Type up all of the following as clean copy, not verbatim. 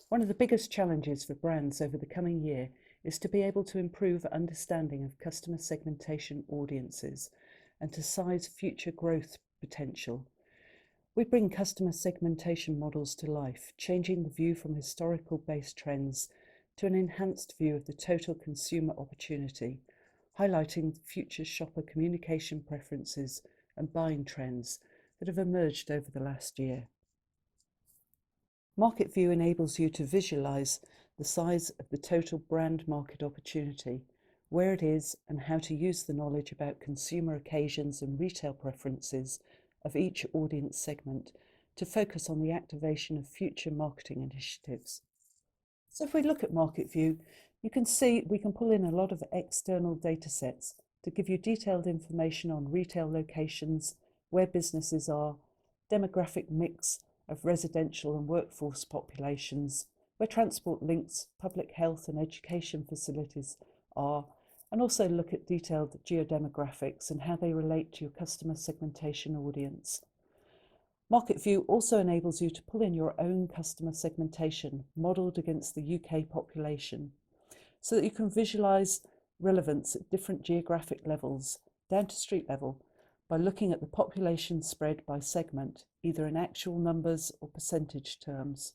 One of the biggest challenges for brands over the coming year is to be able to improve understanding of customer segmentation audiences and to size future growth potential. We bring customer segmentation models to life, changing the view from historical based trends to an enhanced view of the total consumer opportunity, highlighting future shopper communication preferences and buying trends that have emerged over the last year. Marketview enables you to visualize the size of the total brand market opportunity, where it is, and how to use the knowledge about consumer occasions and retail preferences of each audience segment to focus on the activation of future marketing initiatives. So if we look at Marketview, you can see we can pull in a lot of external data sets to give you detailed information on retail locations, where businesses are, demographic mix of residential and workforce populations, where transport links, public health and education facilities are, and also look at detailed geodemographics and how they relate to your customer segmentation audience. Marketview also enables you to pull in your own customer segmentation modelled against the UK population so that you can visualise relevance at different geographic levels, down to street level, by looking at the population spread by segment, either in actual numbers or percentage terms.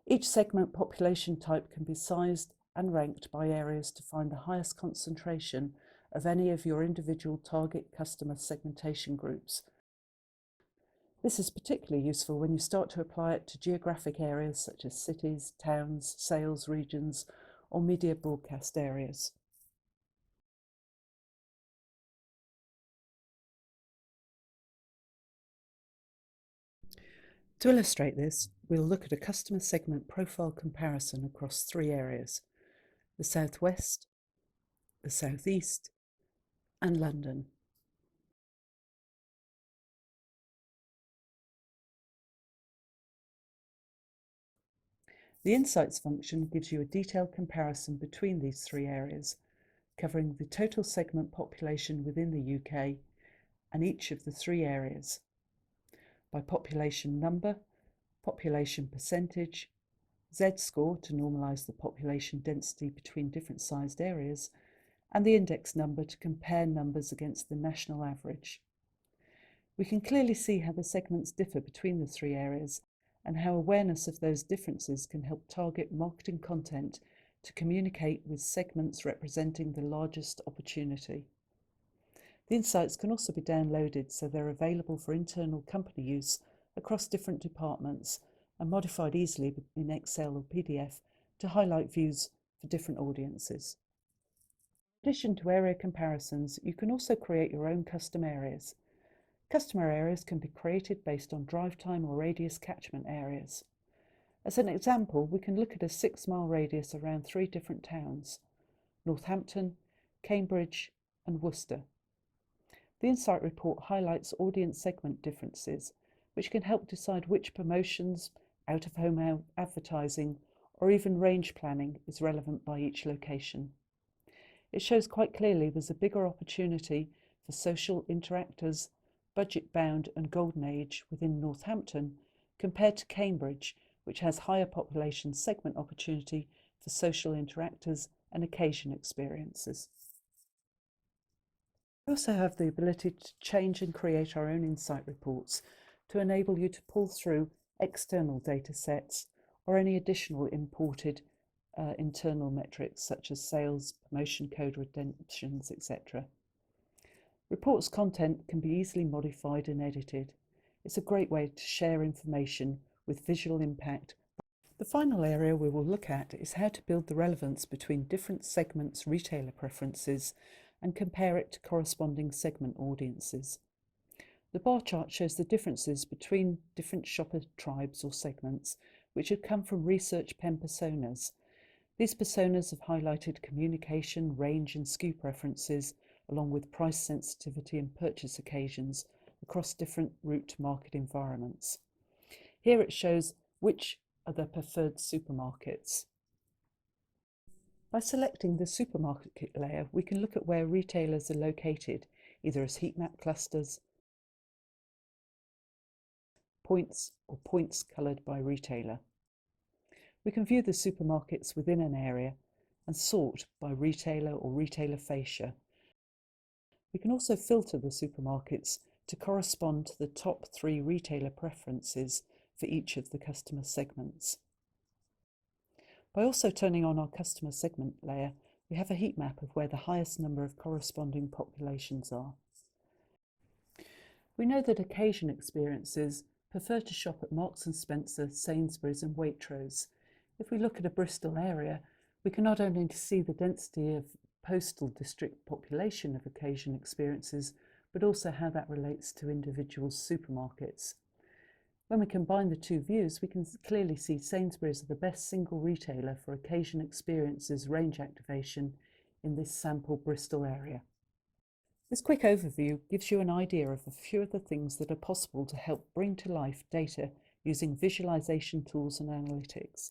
Each segment population type can be sized and ranked by areas to find the highest concentration of any of your individual target customer segmentation groups. This is particularly useful when you start to apply it to geographic areas such as cities, towns, sales regions, or media broadcast areas. To illustrate this, we'll look at a customer segment profile comparison across three areas: the Southwest, the Southeast, and London. The Insights function gives you a detailed comparison between these three areas, covering the total segment population within the UK and each of the three areas by population number, population percentage, Z-score to normalise the population density between different sized areas, and the index number to compare numbers against the national average. We can clearly see how the segments differ between the three areas and how awareness of those differences can help target marketing content to communicate with segments representing the largest opportunity. The insights can also be downloaded so they're available for internal company use across different departments and modified easily in Excel or PDF to highlight views for different audiences. In addition to area comparisons, you can also create your own custom areas. Customer areas can be created based on drive time or radius catchment areas. As an example, we can look at a 6-mile radius around 3 different towns: Northampton, Cambridge, and Worcester. The Insight report highlights audience segment differences, which can help decide which promotions, out-of-home advertising, or even range planning is relevant by each location. It shows quite clearly there's a bigger opportunity for social interactors, budget-bound and golden age within Northampton compared to Cambridge, which has higher population segment opportunity for social interactors and occasion experiences. We also have the ability to change and create our own insight reports to enable you to pull through external data sets or any additional imported internal metrics such as sales, promotion code redemptions, etc. Reports content can be easily modified and edited. It's a great way to share information with visual impact. The final area we will look at is how to build the relevance between different segments' retailer preferences and compare it to corresponding segment audiences. The bar chart shows the differences between different shopper tribes or segments, which have come from research pen personas. These personas have highlighted communication, range and SKU preferences, along with price sensitivity and purchase occasions across different route to market environments. Here it shows which are the preferred supermarkets. By selecting the supermarket layer, we can look at where retailers are located, either as heat map clusters, points, or points coloured by retailer. We can view the supermarkets within an area and sort by retailer or retailer fascia. We can also filter the supermarkets to correspond to the top 3 retailer preferences for each of the customer segments. By also turning on our customer segment layer, we have a heat map of where the highest number of corresponding populations are. We know that occasion experiences prefer to shop at Marks & Spencer, Sainsbury's and Waitrose. If we look at a Bristol area, we can not only see the density of postal district population of occasion experiences, but also how that relates to individual supermarkets. When we combine the two views, we can clearly see Sainsbury's are the best single retailer for occasion experiences range activation in this sample Bristol area. This quick overview gives you an idea of a few of the things that are possible to help bring to life data using visualization tools and analytics.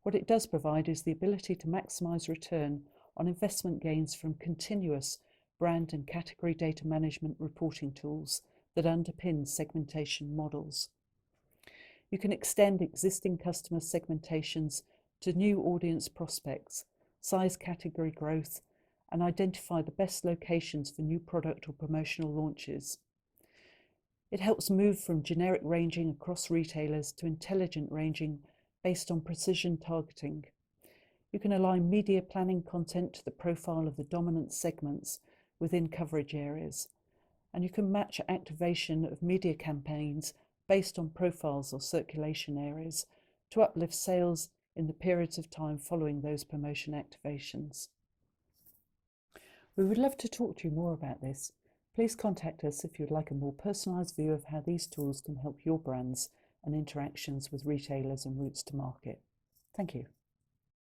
What it does provide is the ability to maximize return on investment gains from continuous brand and category data management reporting tools that underpin segmentation models. You can extend existing customer segmentations to new audience prospects, size category growth, and identify the best locations for new product or promotional launches. It helps move from generic ranging across retailers to intelligent ranging based on precision targeting. You can align media planning content to the profile of the dominant segments within coverage areas, and you can match activation of media campaigns based on profiles or circulation areas to uplift sales in the periods of time following those promotion activations. We would love to talk to you more about this. Please contact us if you'd like a more personalised view of how these tools can help your brands and interactions with retailers and routes to market. Thank you.